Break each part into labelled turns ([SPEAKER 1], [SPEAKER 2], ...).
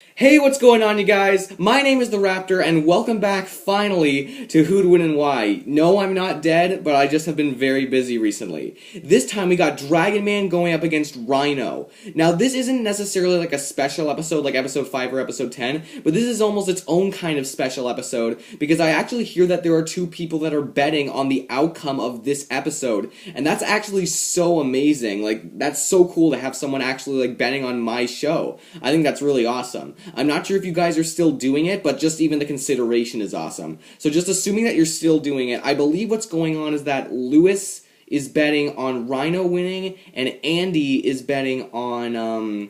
[SPEAKER 1] Hey, what's going on, you guys? My name is the Raptor, and welcome back, finally, to Who'd Win and Why. No, I'm not dead, but I just have been very busy recently. This time we got Dragon Man going up against Rhino. Now, this isn't necessarily like a special episode, like episode 5 or episode 10, but this is almost its own kind of special episode, because I actually hear that there are two people that are betting on the outcome of this episode, and that's actually so amazing. Like, that's so cool to have someone actually, like, betting on my show. I think that's really awesome. I'm not sure if you guys are still doing it, but just even the consideration is awesome. So just assuming that you're still doing it, I believe what's going on is that Lewis is betting on Rhino winning, and Andy is betting on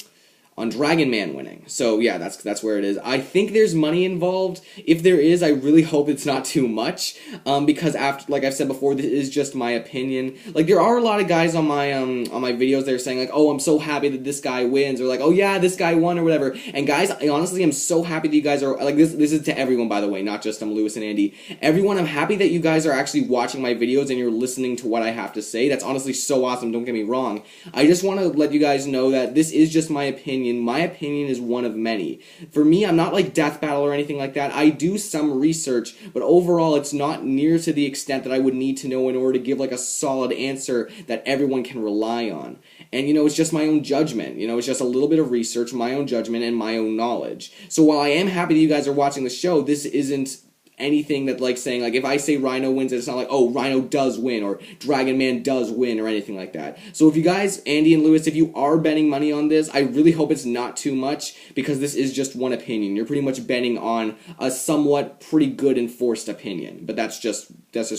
[SPEAKER 1] Dragon Man winning. So yeah, that's where it is. I think there's money involved. If there is, I really hope it's not too much, because after, like I've said before, this is just my opinion. Like, there are a lot of guys on my videos that are saying like, oh, I'm so happy that this guy wins, or like, oh yeah, this guy won, or whatever. And guys, I honestly am so happy that you guys are like this. This is to everyone, by the way, not just Lewis and Andy. Everyone, I'm happy that you guys are actually watching my videos and you're listening to what I have to say. That's honestly so awesome. Don't get me wrong. I just want to let you guys know that this is just my opinion. My opinion is one of many. For me, I'm not like Death Battle or anything like that. I do some research, but overall it's not near to the extent that I would need to know in order to give like a solid answer that everyone can rely on. And it's just my own judgment. It's just a little bit of research, my own judgment, and my own knowledge. So while I am happy that you guys are watching the show, this isn't anything that, like, saying, like, if I say Rhino wins, it's not like, oh, Rhino does win, or Dragon Man does win, or anything like that. So if you guys, Andy and Lewis, if you are betting money on this, I really hope it's not too much, because this is just one opinion. You're pretty much betting on a somewhat pretty good enforced opinion, but that's just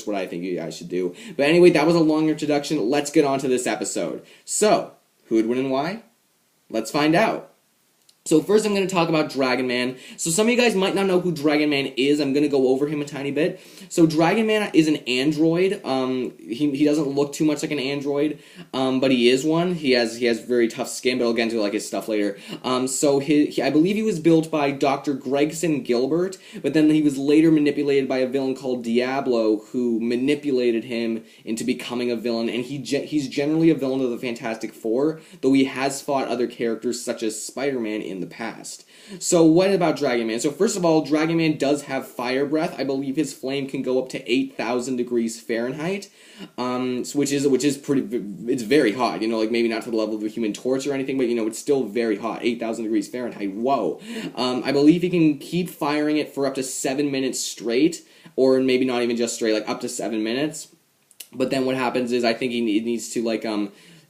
[SPEAKER 1] what I think you guys should do. But anyway, that was a long introduction. Let's get on to this episode. So, who would win and why? Let's find out. So first I'm going to talk about Dragon Man. So some of you guys might not know who Dragon Man is. I'm going to go over him a tiny bit. So Dragon Man is an android. He doesn't look too much like an android, but he is one. He has very tough skin, but I'll get into like his stuff later. So I believe he was built by Dr. Gregson Gilbert, but then he was later manipulated by a villain called Diablo, who manipulated him into becoming a villain, and he's generally a villain of the Fantastic Four, though he has fought other characters such as Spider-Man in the past. So what about Dragon Man? So first of all, Dragon Man does have fire breath. I believe his flame can go up to 8,000 degrees Fahrenheit, which is pretty. It's very hot. Like maybe not to the level of a Human Torch or anything, but it's still very hot. 8,000 degrees Fahrenheit. Whoa. I believe he can keep firing it for up to 7 minutes straight, or maybe not even just straight, like up to 7 minutes. But then what happens is I think he needs to like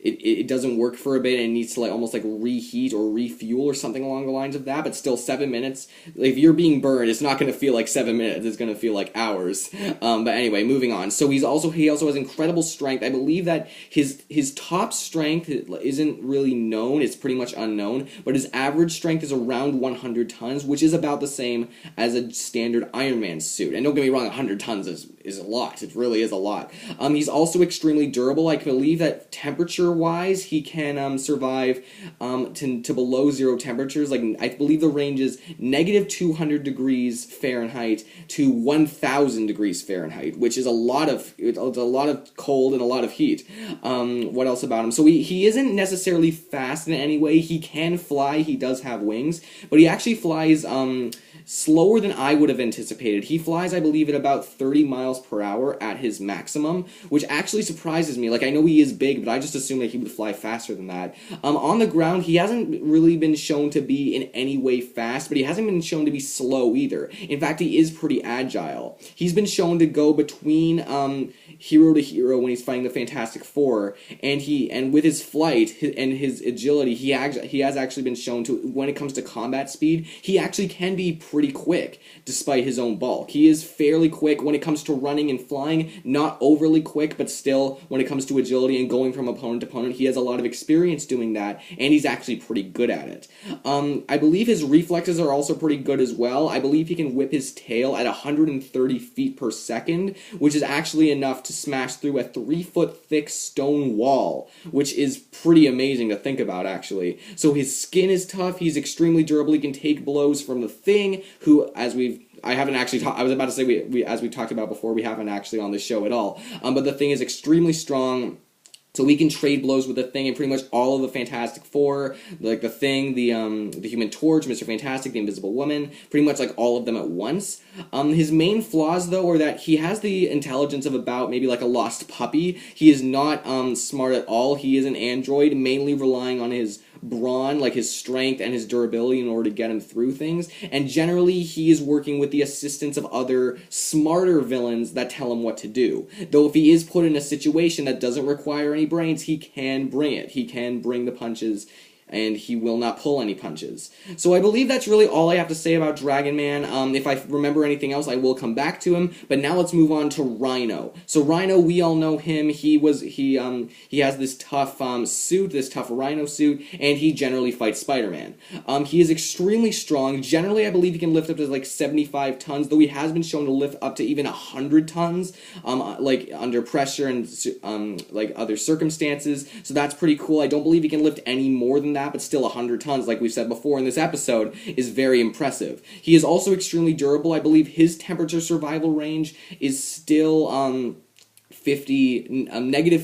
[SPEAKER 1] It doesn't work for a bit, and it needs to like almost like reheat or refuel or something along the lines of that, but still 7 minutes. If you're being burned, it's not going to feel like 7 minutes, it's going to feel like hours. But anyway, moving on. So he also has incredible strength. I believe that his top strength isn't really known, it's pretty much unknown, but his average strength is around 100 tons, which is about the same as a standard Iron Man suit. And don't get me wrong, 100 tons is a lot. It really is a lot. He's also extremely durable. I believe that temperature-wise, he can survive to below zero temperatures. Like, I believe the range is negative 200 degrees Fahrenheit to 1,000 degrees Fahrenheit, which is a lot of cold and a lot of heat. What else about him? So he isn't necessarily fast in any way. He can fly. He does have wings, but he actually flies slower than I would have anticipated. He flies, I believe, at about 30 miles per hour at his maximum, which actually surprises me. Like, I know he is big, but I just assumed that he would fly faster than that. On the ground, he hasn't really been shown to be in any way fast, but he hasn't been shown to be slow either. In fact, he is pretty agile. He's been shown to go between hero to hero when he's fighting the Fantastic Four, and with his flight and his agility, he has actually been shown to, when it comes to combat speed, he actually can be pretty quick despite his own bulk. He is fairly quick when it comes to running and flying, not overly quick, but still when it comes to agility and going from opponent to opponent, he has a lot of experience doing that, and he's actually pretty good at it. I believe his reflexes are also pretty good as well. I believe he can whip his tail at 130 feet per second, which is actually enough to smash through a 3-foot thick stone wall, which is pretty amazing to think about, actually. So his skin is tough, he's extremely durable, he can take blows from the Thing, who, as I haven't actually I was about to say, we as we talked about before, we haven't actually on the show at all. But the Thing is extremely strong. So we can trade blows with the Thing and pretty much all of the Fantastic Four, like the Thing, the Human Torch, Mr. Fantastic, the Invisible Woman, pretty much like all of them at once. His main flaws though are that he has the intelligence of about maybe like a lost puppy. He is not smart at all. He is an android, mainly relying on his brawn, like his strength and his durability in order to get him through things, and generally he is working with the assistance of other smarter villains that tell him what to do. Though if he is put in a situation that doesn't require any brains, he can bring it. He can bring the punches, and he will not pull any punches. So I believe that's really all I have to say about Dragon Man. If I remember anything else, I will come back to him. But now let's move on to Rhino. So Rhino, we all know him. He has this tough suit, this tough Rhino suit, and he generally fights Spider-Man. He is extremely strong. Generally, I believe he can lift up to like 75 tons, though he has been shown to lift up to even 100 tons, like under pressure and like other circumstances. So that's pretty cool. I don't believe he can lift any more than that, but still 100 tons, like we've said before in this episode, is very impressive. He is also extremely durable. I believe his temperature survival range is still negative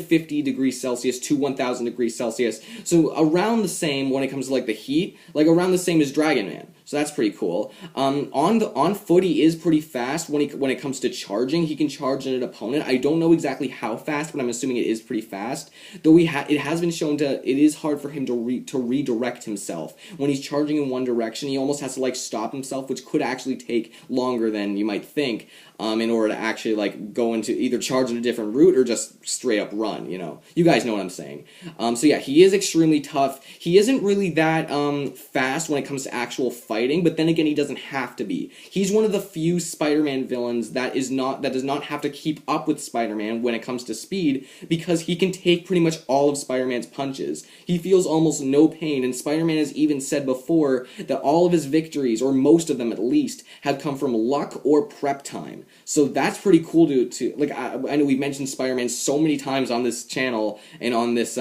[SPEAKER 1] 50 degrees Celsius to 1000 degrees Celsius. So around the same when it comes to like the heat, like around the same as Dragon Man. So that's pretty cool. On foot, he is pretty fast when it comes to charging. He can charge an opponent. I don't know exactly how fast, but I'm assuming it is pretty fast. Though it has been shown it is hard for him to redirect himself. When he's charging in one direction, he almost has to like stop himself, which could actually take longer than you might think. In order to actually like go into either charge in a different route or just straight up run, you guys know what I'm saying. So yeah, he is extremely tough. He isn't really that fast when it comes to actual fighting, but then again, he doesn't have to be. He's one of the few Spider-Man villains that does not have to keep up with Spider-Man when it comes to speed, because he can take pretty much all of Spider-Man's punches. He feels almost no pain, and Spider-Man has even said before that all of his victories, or most of them at least, have come from luck or prep time. So that's pretty cool to like. I know we've mentioned Spider-Man so many times on this channel and on this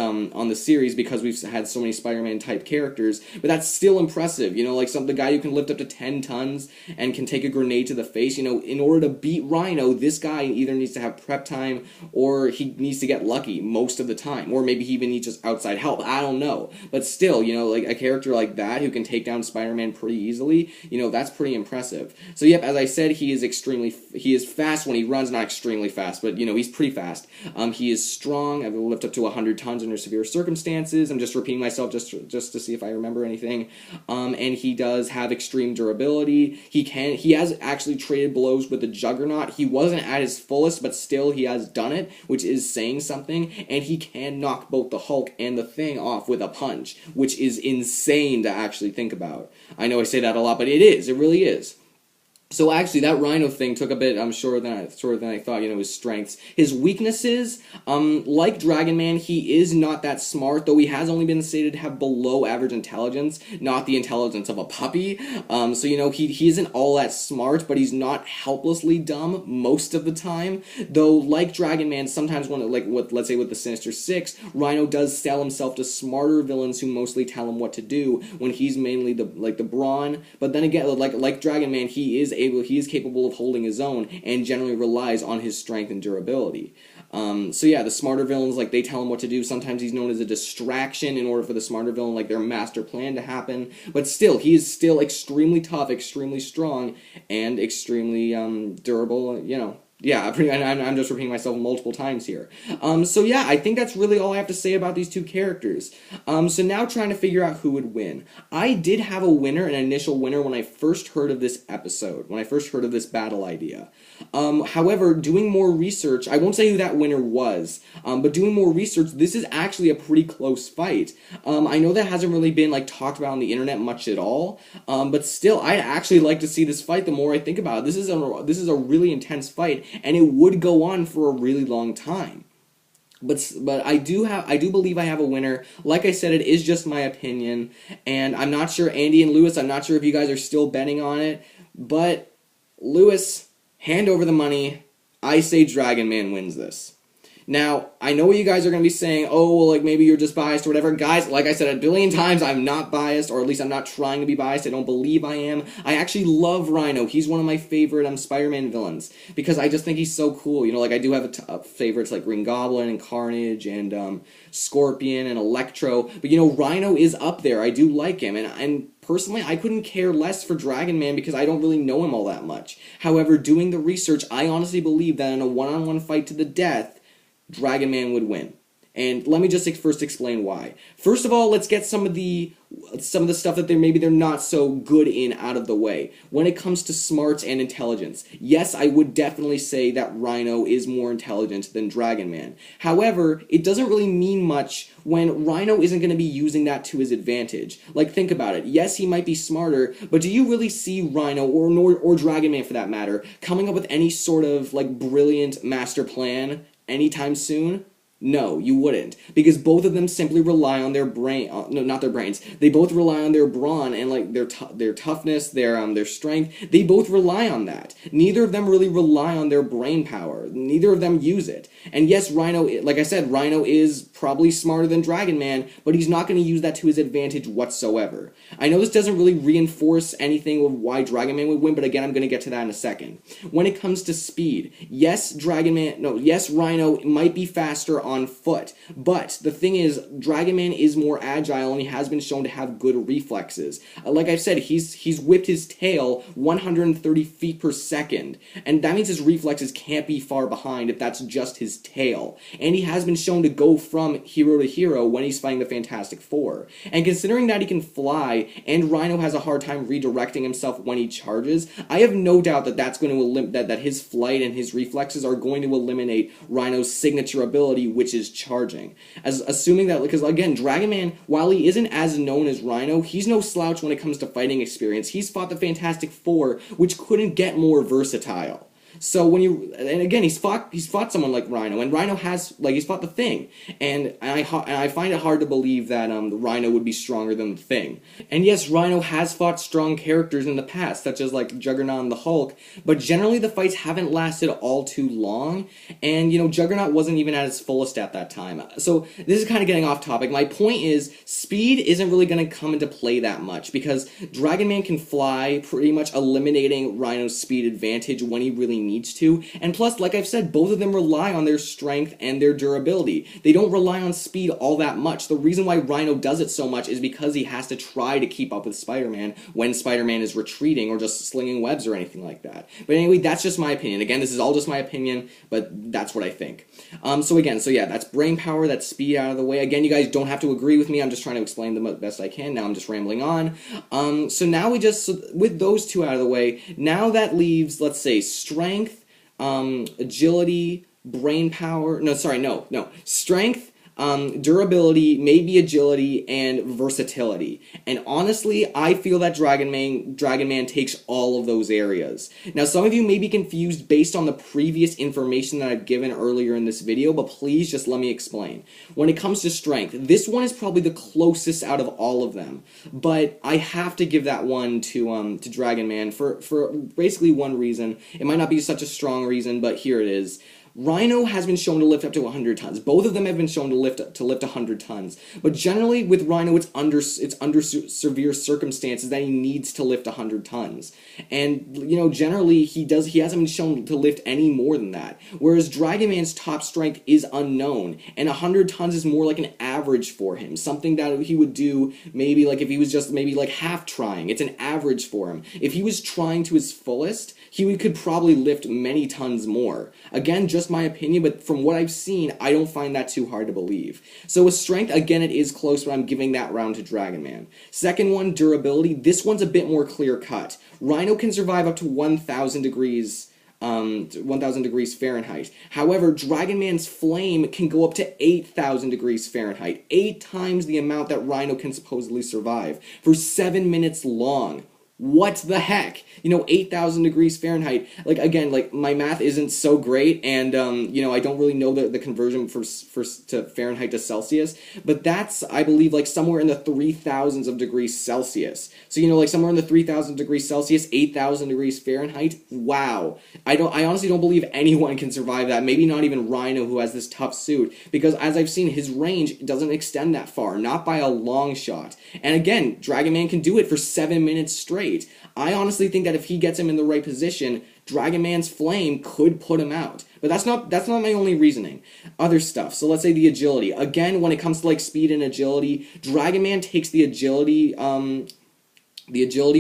[SPEAKER 1] series because we've had so many Spider-Man type characters, but that's still impressive. Like the guy who can lift up to 10 tons and can take a grenade to the face. In order to beat Rhino, this guy either needs to have prep time or he needs to get lucky most of the time, or maybe he even needs just outside help. I don't know, but still, like a character like that who can take down Spider-Man pretty easily, that's pretty impressive. So yep, as I said, he is fast when he runs, not extremely fast, but he's pretty fast. He is strong. I will lift up to 100 tons under severe circumstances. I'm just repeating myself just to see if I remember anything. And he does have extreme durability. He has actually traded blows with the Juggernaut. He wasn't at his fullest, but still he has done it, which is saying something. And he can knock both the Hulk and the Thing off with a punch, which is insane to actually think about. I know I say that a lot, but it is. It really is. So actually, that Rhino thing took a bit, shorter than I thought, his strengths. His weaknesses, like Dragon Man, he is not that smart, though he has only been stated to have below average intelligence, not the intelligence of a puppy. So, he isn't all that smart, but he's not helplessly dumb most of the time. Though, like Dragon Man, sometimes let's say with the Sinister Six, Rhino does sell himself to smarter villains who mostly tell him what to do, when he's mainly the brawn. But then again, like Dragon Man, he is capable of holding his own and generally relies on his strength and durability. So yeah, the smarter villains, they tell him what to do. Sometimes he's known as a distraction in order for the smarter villain, their master plan to happen. But still, he is still extremely tough, extremely strong, and extremely durable, Yeah, I'm just repeating myself multiple times here. So yeah, I think that's really all I have to say about these two characters. So now trying to figure out who would win. I did have a winner, an initial winner, when I first heard of this episode, when I first heard of this battle idea. However, doing more research, I won't say who that winner was, but doing more research, this is actually a pretty close fight. I know that hasn't really been talked about on the internet much at all, but still, I'd actually like to see this fight the more I think about it. This is a really intense fight, and it would go on for a really long time. But I do believe I have a winner. Like I said, it is just my opinion, and I'm not sure, Andy and Lewis, I'm not sure if you guys are still betting on it, but Lewis, hand over the money. I say Dragon Man wins this. Now, I know what you guys are going to be saying, oh, well, like, maybe you're just biased or whatever. Guys, like I said a billion times, I'm not biased, or at least I'm not trying to be biased. I don't believe I am. I actually love Rhino. He's one of my favorite Spider-Man villains, because I just think he's so cool. You know, like, I do have favorites like Green Goblin and Carnage and Scorpion and Electro, but, you know, Rhino is up there. I do like him, and personally, I couldn't care less for Dragon Man because I don't really know him all that much. However, doing the research, I honestly believe that in a one-on-one fight to the death, Dragon Man would win. And let me just first explain why. First of all, let's get some of the stuff that they're not so good in out of the way. When it comes to smarts and intelligence, yes, I would definitely say that Rhino is more intelligent than Dragon Man. However, it doesn't really mean much when Rhino isn't going to be using that to his advantage. Like, think about it. Yes, he might be smarter, but do you really see Rhino, or Dragon Man for that matter, coming up with any sort of, like, brilliant master plan anytime soon? No, you wouldn't, because both of them simply rely on their brain. No, not their brains. They both rely on their brawn and like their toughness, their strength. They both rely on that. Neither of them really rely on their brain power. Neither of them use it. And yes, Rhino, like I said, Rhino is probably smarter than Dragon Man, but he's not going to use that to his advantage whatsoever. I know this doesn't really reinforce anything of why Dragon Man would win, but again, I'm going to get to that in a second. When it comes to speed, yes, Rhino might be faster on foot, but the thing is, Dragon Man is more agile and he has been shown to have good reflexes. Like I've said, he's whipped his tail 130 feet per second, and that means his reflexes can't be far behind if that's just his tail. And he has been shown to go from hero to hero when he's fighting the Fantastic Four. And considering that he can fly, and Rhino has a hard time redirecting himself when he charges, I have no doubt that that's going to that his flight and his reflexes are going to eliminate Rhino's signature ability, which is charging. Assuming that, because again, Dragon Man, while he isn't as known as Rhino, he's no slouch when it comes to fighting experience. He's fought the Fantastic Four, which couldn't get more versatile. So and again, he's fought someone like Rhino, and Rhino he's fought the Thing, and I find it hard to believe that Rhino would be stronger than the Thing. And yes, Rhino has fought strong characters in the past, such as like Juggernaut and the Hulk, but generally the fights haven't lasted all too long, and you know, Juggernaut wasn't even at his fullest at that time. So this is kind of getting off topic. My point is, speed isn't really going to come into play that much, because Dragon Man can fly, pretty much eliminating Rhino's speed advantage when he really needs to, and plus, like I've said, both of them rely on their strength and their durability. They don't rely on speed all that much. The reason why Rhino does it so much is because he has to try to keep up with Spider-Man when Spider-Man is retreating or just slinging webs or anything like that. But anyway, that's just my opinion. Again, this is all just my opinion, but that's what I think. So yeah, that's brain power, that's speed out of the way. Again, you guys don't have to agree with me. I'm just trying to explain the best I can. Now I'm just rambling on. So now with those two out of the way, now that leaves, let's say, strength, agility, brain power, strength, durability, maybe agility, and versatility. And honestly, I feel that Dragon Man takes all of those areas. Now, some of you may be confused based on the previous information that I've given earlier in this video, but please just let me explain. When it comes to strength, this one is probably the closest out of all of them, but I have to give that one to Dragon Man for basically one reason. It might not be such a strong reason, but here it is. Rhino has been shown to lift up to 100 tons. Both of them have been shown to lift 100 tons. But generally, with Rhino, it's under severe circumstances that he needs to lift 100 tons. And, you know, generally, he hasn't been shown to lift any more than that. Whereas Dragon Man's top strength is unknown, and 100 tons is more like an average for him. Something that he would do maybe like if he was just maybe like half trying. It's an average for him. If he was trying to his fullest, he could probably lift many tons more. Again, just my opinion, but from what I've seen, I don't find that too hard to believe. So with strength, again, it is close, but I'm giving that round to Dragon Man. Second one, durability. This one's a bit more clear-cut. Rhino can survive up to 1,000 degrees Fahrenheit. However, Dragon Man's flame can go up to 8,000 degrees Fahrenheit, 8 times the amount that Rhino can supposedly survive, for 7 minutes long. What the heck? 8,000 degrees Fahrenheit. Like, again, like, my math isn't so great, and, I don't really know the conversion to Fahrenheit to Celsius, but that's, I believe, like, somewhere in the 3,000s of degrees Celsius. So, like, somewhere in the 3,000 degrees Celsius, 8,000 degrees Fahrenheit. Wow. I honestly don't believe anyone can survive that. Maybe not even Rhino, who has this tough suit, because as I've seen, his range doesn't extend that far, not by a long shot. And again, Dragon Man can do it for 7 minutes straight. I honestly think that if he gets him in the right position, Dragon Man's flame could put him out. But that's not my only reasoning. Other stuff. So let's say the agility. Again, when it comes to like speed and agility, Dragon Man takes the agility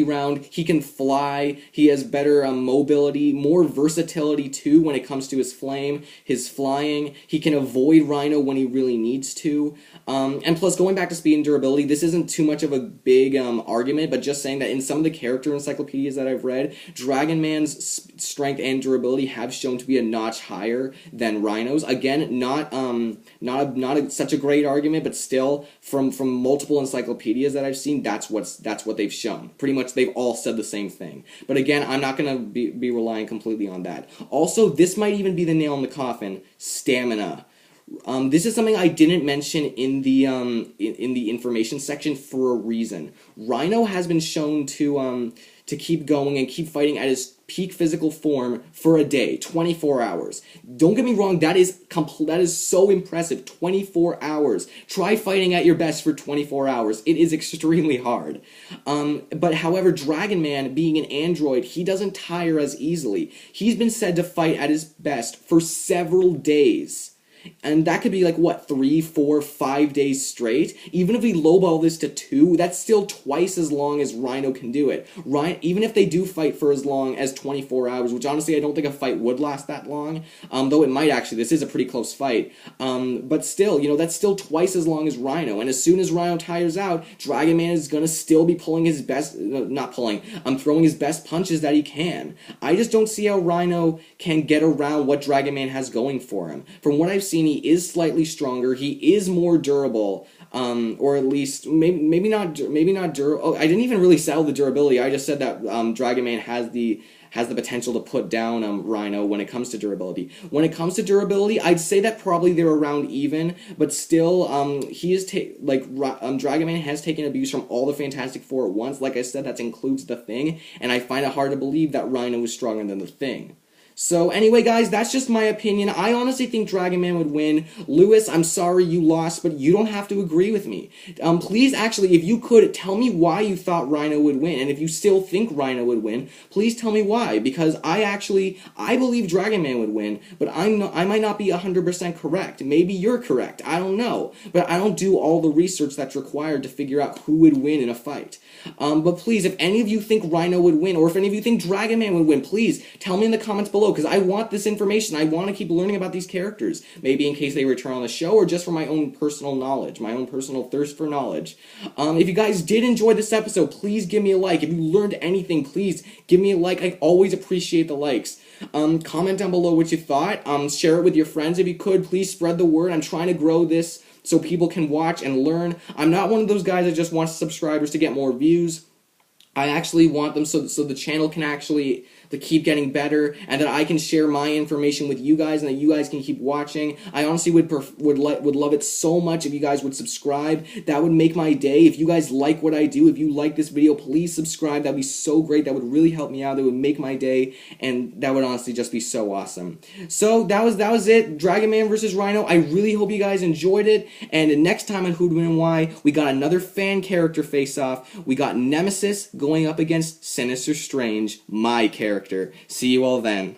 [SPEAKER 1] round. He can fly. He has better mobility, more versatility too when it comes to his flame, his flying. He can avoid Rhino when he really needs to. And plus, going back to speed and durability, this isn't too much of a big argument, but just saying that in some of the character encyclopedias that I've read, Dragon Man's strength and durability have shown to be a notch higher than Rhino's. Again, not such a great argument, but still, from multiple encyclopedias that I've seen, that's what they've shown. Pretty much they've all said the same thing. But again, I'm not going to be relying completely on that. Also, this might even be the nail in the coffin, stamina. This is something I didn't mention in the information section for a reason. Rhino has been shown to keep going and keep fighting at his peak physical form for a day, 24 hours. Don't get me wrong, that is so impressive, 24 hours. Try fighting at your best for 24 hours. It is extremely hard. But however, Dragon Man, being an android, he doesn't tire as easily. He's been said to fight at his best for several days. And that could be like, what, 3, 4, 5 days straight? Even if we lowball this to 2, that's still twice as long as Rhino can do it. Even if they do fight for as long as 24 hours, which honestly I don't think a fight would last that long, though it might actually. This is a pretty close fight. But still, that's still twice as long as Rhino. And as soon as Rhino tires out, Dragon Man is going to still be pulling his best, throwing his best punches that he can. I just don't see how Rhino can get around what Dragon Man has going for him. From what I've seen, he is slightly stronger. He is more durable, or at least maybe not durable. Oh, I didn't even really sell the durability. I just said that Dragon Man has the potential to put down Rhino when it comes to durability. When it comes to durability, I'd say that probably they're around even, but still, Dragon Man has taken abuse from all the Fantastic Four at once. Like I said, that includes the Thing, and I find it hard to believe that Rhino is stronger than the Thing. So anyway, guys, that's just my opinion. I honestly think Dragon Man would win. Lewis, I'm sorry you lost, but you don't have to agree with me. Please, actually, if you could, tell me why you thought Rhino would win. And if you still think Rhino would win, please tell me why. Because I believe Dragon Man would win, but I might not be 100% correct. Maybe you're correct. I don't know. But I don't do all the research that's required to figure out who would win in a fight. But please, if any of you think Rhino would win, or if any of you think Dragon Man would win, please tell me in the comments below, because I want this information. I want to keep learning about these characters, maybe in case they return on the show, or just for my own personal knowledge, my own personal thirst for knowledge. If you guys did enjoy this episode, please give me a like. If you learned anything, please give me a like. I always appreciate the likes. Comment down below what you thought. Share it with your friends if you could. Please spread the word. I'm trying to grow this so people can watch and learn. I'm not one of those guys that just wants subscribers to get more views. I actually want them so the channel can actually keep getting better, and that I can share my information with you guys, and that you guys can keep watching. I honestly would love it so much if you guys would subscribe. That would make my day. If you guys like what I do, if you like this video, please subscribe. That'd be so great. That would really help me out. That would make my day, and that would honestly just be so awesome. So that was it. Dragon Man versus Rhino. I really hope you guys enjoyed it. And next time on Who'd Win and Why, we got another fan character face-off. We got Nemesis going up against Sinister Strange, my character. See you all then.